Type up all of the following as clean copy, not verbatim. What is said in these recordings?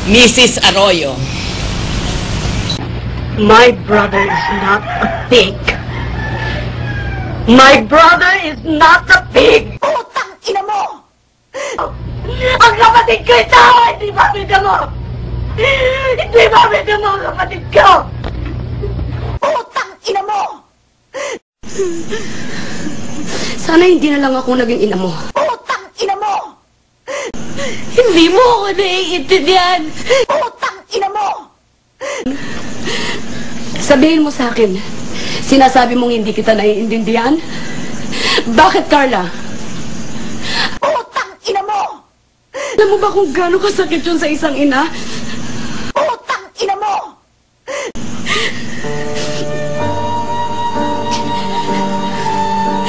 Mrs. Arroyo. My brother is not a pig. My brother is not a pig! Putang ina mo! Ang kapatid ko ito! Hindi pamilya mo! Hindi pamilya mo ang kapatid ko! Putang ina mo! Sana hindi na lang ako naging ina mo. Putang ina mo! Hindi mo ako naiintindihan! Putang ina mo! Sabihin mo sa akin, sinasabi mong hindi kita naiintindihan? Bakit, Carla? Putang ina mo! Alam mo ba kung gaano kasakit yun sa isang ina? Putang ina mo!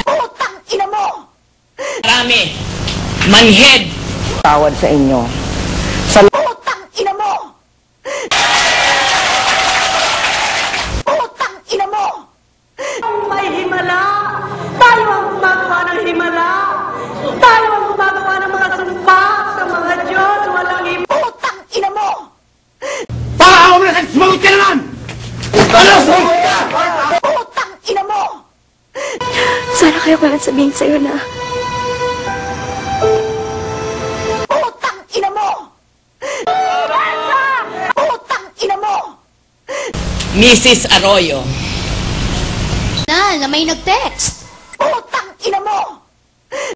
Putang ina mo! Marami. Manhid. Tawad sa inyo. Putang ina mo! Putang ina mo! May himala! Tayo ang gumagawa ng himala! Tayo ang gumagawa ng mga sumpa sa mga Diyos! Walang iba! Putang ina mo! Pakaw mo na! Sumagot ka naman! Ano? Sumagot ka! Putang ina mo! Sana kaya ko lang sabihin sa'yo na Putang ina mo! Putang ina mo! Mrs. Arroyo. na may nag-text.